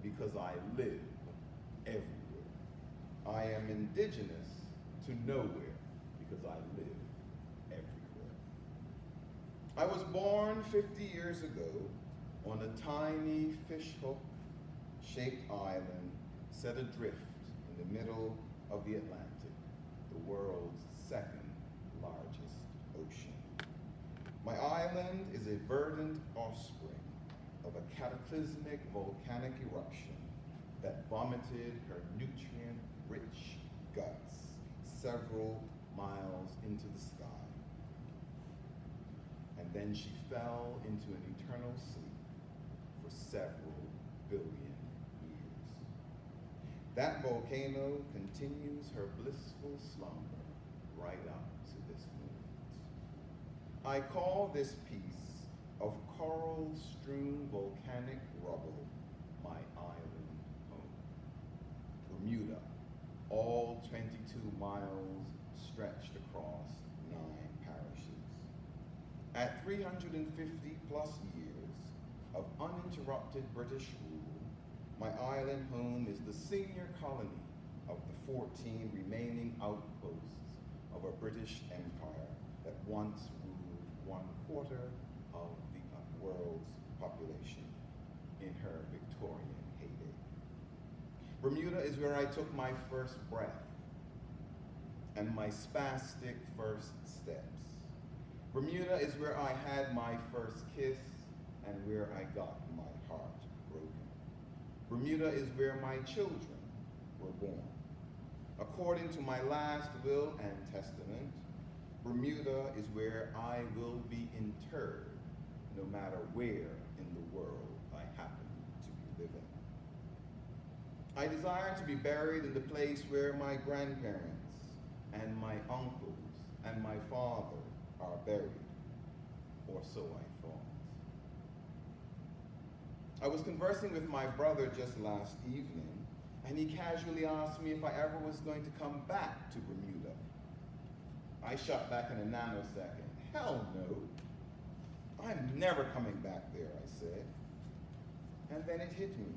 because I live everywhere. I am indigenous to nowhere because I live everywhere. I was born 50 years ago on a tiny fishhook-shaped island set adrift in the middle of the Atlantic, the world's second largest ocean. My island is a verdant offspring of a cataclysmic volcanic eruption that vomited her nutrient-rich guts several miles into the sky. And then she fell into an eternal sleep for several billion years. That volcano continues her blissful slumber right up to this moment. I call this piece of coral-strewn volcanic rubble my island home. Bermuda, all 22 miles stretched across 9 parishes. At 350 plus years of uninterrupted British rule, my island home is the senior colony of the 14 remaining outposts of a British empire that once ruled 1/4 of the world's population in her Victorian heyday. Bermuda is where I took my first breath and my spastic first steps. Bermuda is where I had my first kiss and where I got my heart broken. Bermuda is where my children were born. According to my last will and testament, Bermuda is where I will be interred, no matter where in the world I happen to be living. I desire to be buried in the place where my grandparents and my uncles and my father are buried, or so I thought. I was conversing with my brother just last evening, and he casually asked me if I ever was going to come back to Bermuda. I shot back in a nanosecond. Hell no. I'm never coming back there, I said. And then it hit me.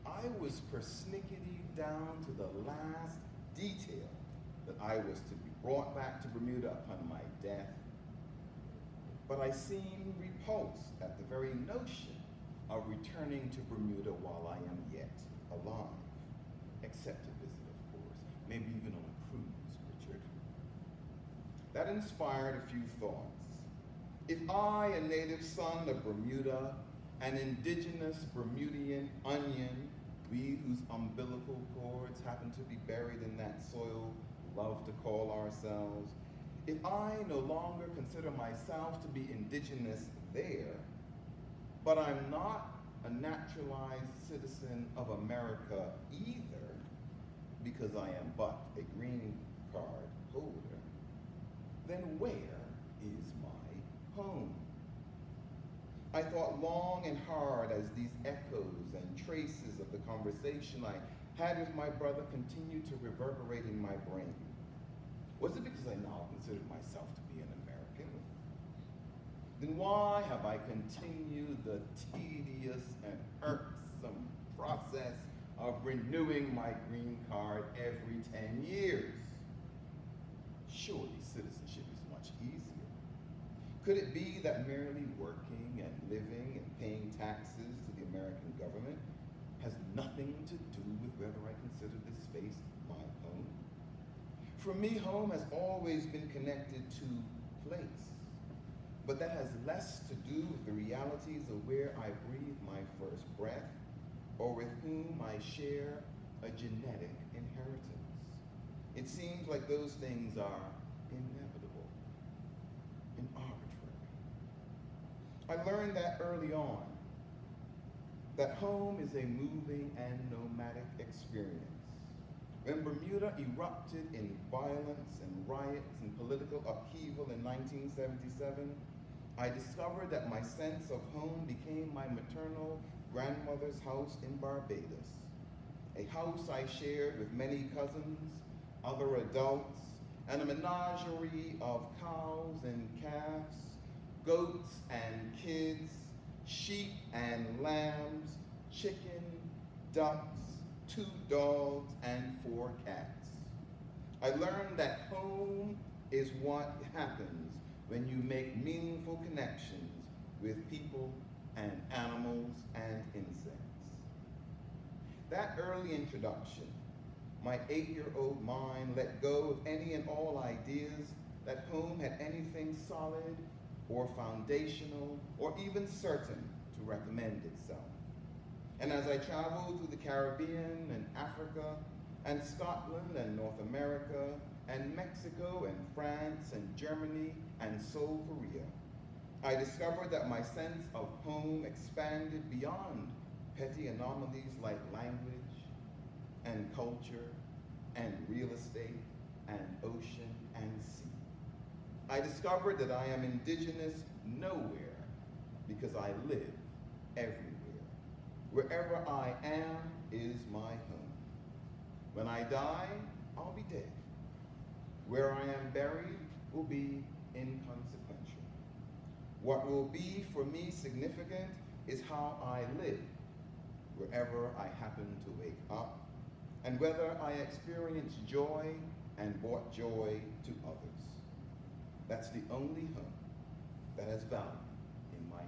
I was persnickety down to the last detail that I was to be brought back to Bermuda upon my death. But I seemed repulsed at the very notion of returning to Bermuda while I am yet alive. Except to visit, of course. Maybe even on a cruise, Richard. That inspired a few thoughts. If I, a native son of Bermuda, an indigenous Bermudian onion, we whose umbilical cords happen to be buried in that soil love to call ourselves, if I no longer consider myself to be indigenous there, but I'm not a naturalized citizen of America either, because I am but a green card holder, then where is my home? I thought long and hard as these echoes and traces of the conversation I had with my brother continued to reverberate in my brain. Was it because I now considered myself to be an American? Then why have I continued the tedious and irksome process of renewing my green card every 10 years? Surely citizenship is much easier. Could it be that merely working and living and paying taxes to the American government has nothing to do with whether I consider this space my home? For me, home has always been connected to place, but that has less to do with the realities of where I breathe my first breath or with whom I share a genetic inheritance. It seems like those things are inevitable and arbitrary. I learned that early on, that home is a moving and nomadic experience. When Bermuda erupted in violence and riots and political upheaval in 1977, I discovered that my sense of home became my maternal grandmother's house in Barbados, a house I shared with many cousins, other adults, and a menagerie of cows and calves, goats and kids, sheep and lambs, chicken, ducks, 2 dogs, and 4 cats. I learned that home is what happens when you make meaningful connections with people and animals and insects. That early introduction, my 8-year-old mind let go of any and all ideas that home had anything solid or foundational or even certain to recommend itself. And as I traveled through the Caribbean and Africa and Scotland and North America and Mexico and France and Germany and Seoul, Korea, I discovered that my sense of home expanded beyond petty anomalies like language and culture and real estate and ocean and sea. I discovered that I am indigenous nowhere because I live everywhere. Wherever I am is my home. When I die, I'll be dead. Where I am buried will be inconsequential. What will be for me significant is how I live wherever I happen to wake up, and whether I experience joy and brought joy to others. That's the only home that has value in my